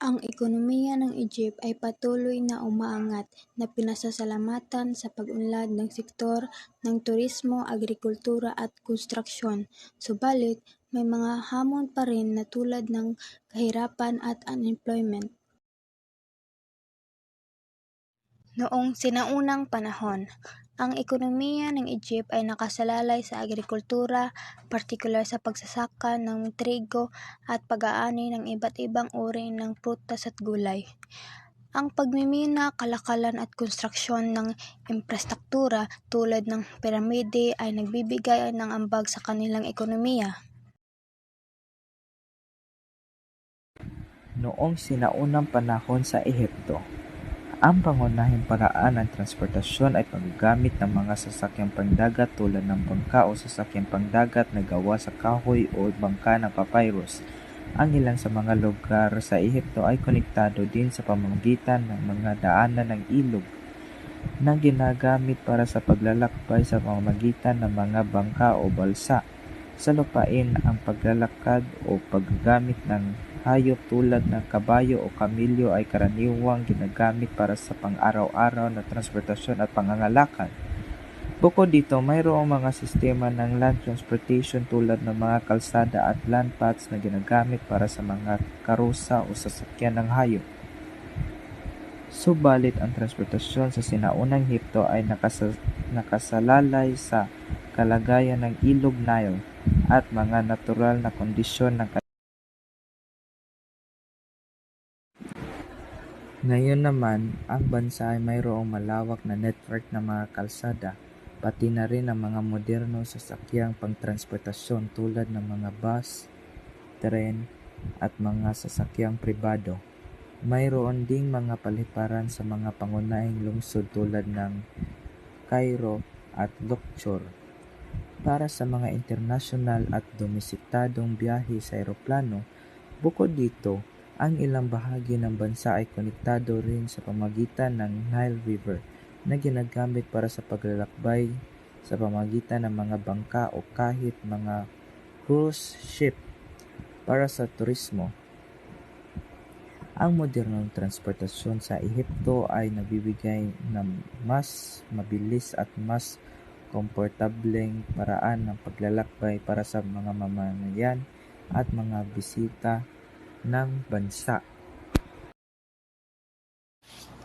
Ang ekonomiya ng Egypt ay patuloy na umaangat na pinasasalamatan sa pag-unlad ng sektor ng turismo, agrikultura at konstruksyon. Subalit, may mga hamon pa rin na tulad ng kahirapan at unemployment. Noong sinaunang panahon, ang ekonomiya ng Egypt ay nakasalalay sa agrikultura, partikular sa pagsasaka ng trigo at pag-aani ng iba't ibang uri ng prutas at gulay. Ang pagmimina, kalakalan at konstruksyon ng infrastruktura tulad ng piramide ay nagbibigay ng ambag sa kanilang ekonomiya. Noong sinaunang panahon sa Ehipto, ang pangunahing paraan ng transportasyon ay paggamit ng mga sasakyang pangdagat tulad ng bangka o sasakyang pangdagat na gawa sa kahoy o bangka ng papyrus. Ang ilan sa mga lugar sa Ehipto ay konektado din sa pamamagitan ng mga daanan ng ilog na ginagamit para sa paglalakbay sa pamamagitan ng mga bangka o balsa. Sa lupain, ang paglalakad o paggamit ng hayop tulad ng kabayo o kamilyo ay karaniwang ginagamit para sa pang-araw-araw na transportasyon at pangangalakal. Bukod dito, mayroong mga sistema ng land transportation tulad ng mga kalsada at land paths na ginagamit para sa mga karusa o sasakyan ng hayop. Subalit ang transportasyon sa sinaunang Ehipto ay nakasalalay sa kalagayan ng Ilog Nile at mga natural na kondisyon ng Ngayon naman, ang bansa ay mayroong malawak na network ng mga kalsada, pati na rin ang mga modernong sasakyang pangtransportasyon tulad ng mga bus, tren, at mga sasakyang pribado. Mayroon ding mga paliparan sa mga pangunahing lungsod tulad ng Cairo at Luxor. Para sa mga internasyonal at domestikadong biyahe sa eroplano, bukod dito, ang ilang bahagi ng bansa ay konektado rin sa pamamagitan ng Nile River na ginagamit para sa paglalakbay sa pamamagitan ng mga bangka o kahit mga cruise ship para sa turismo. Ang modernong transportasyon sa Ehipto ay nagbibigay ng mas mabilis at mas komportableng paraan ng paglalakbay para sa mga mamamayan at mga bisita ng bansa.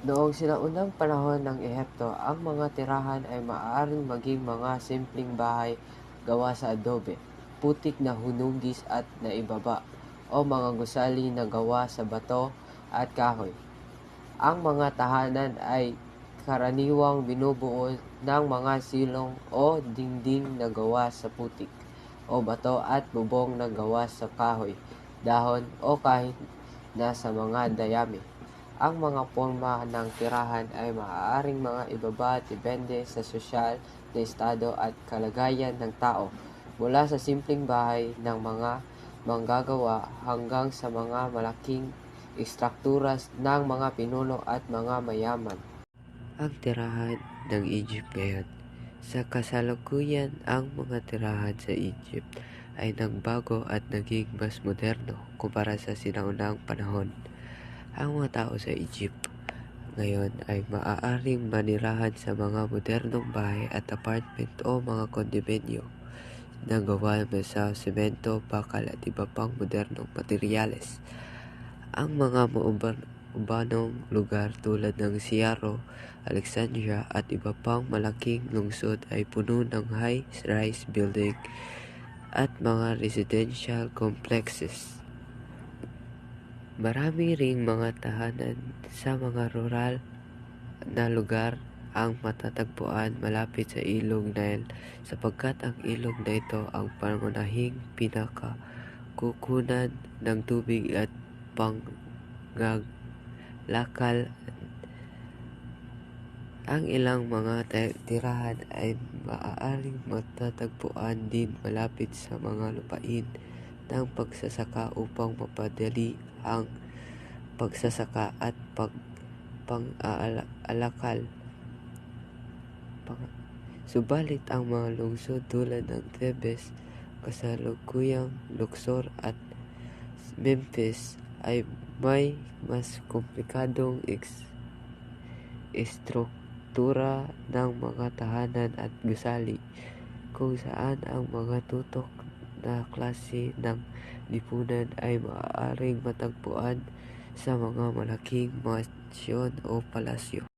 Noong sinaunang panahon ng Ehipto, ang mga tirahan ay maaaring maging mga simpleng bahay gawa sa adobe, putik na hunugis at naibaba, o mga gusali na gawa sa bato at kahoy. Ang mga tahanan ay karaniwang binubuo ng mga silong o dingding na gawa sa putik o bato at bubong na gawa sa kahoy, dahon o kahit na sa mga dayami. Ang mga porma ng tirahan ay maaaring mga ibaba depende sa sosyal na estado at kalagayan ng tao, mula sa simpleng bahay ng mga manggagawa hanggang sa mga malaking istrukturas ng mga pinuno at mga mayaman. Ang tirahan ng Egypt ngayon. Sa kasalukuyan, ang mga tirahan sa Egypt ay nagbago at naging mas moderno kumpara sa sinaunang panahon. Ang mga tao sa Egypt ngayon ay maaaring manirahan sa mga modernong bahay at apartment o mga kondominyo na gawa sa semento, bakal at iba pang modernong materyales. Ang mga urbanong lugar tulad ng Cairo, Alexandria at iba pang malaking lungsod ay puno ng high-rise building at mga residential complexes. Marami ring mga tahanan sa mga rural na lugar ang matatagpuan malapit sa Ilog Nile sapagkat ang ilog na ito ang pangunahing pinakakukunan ng tubig at pangangalakal. Ang ilang mga tirahan ay maaaring matatagpuan din malapit sa mga lupain ng pagsasaka upang mapadali ang pagsasaka at pang-aalakal. Subalit ang mga lungsod tulad ng Thebes, kasalukuyang Luxor at Memphis ay May mas komplikadong istruktura ng mga tahanan at gusali, kung saan ang mga tutok na klase ng lipunan ay maaaring matagpuan sa mga malaking mansyon o palasyo.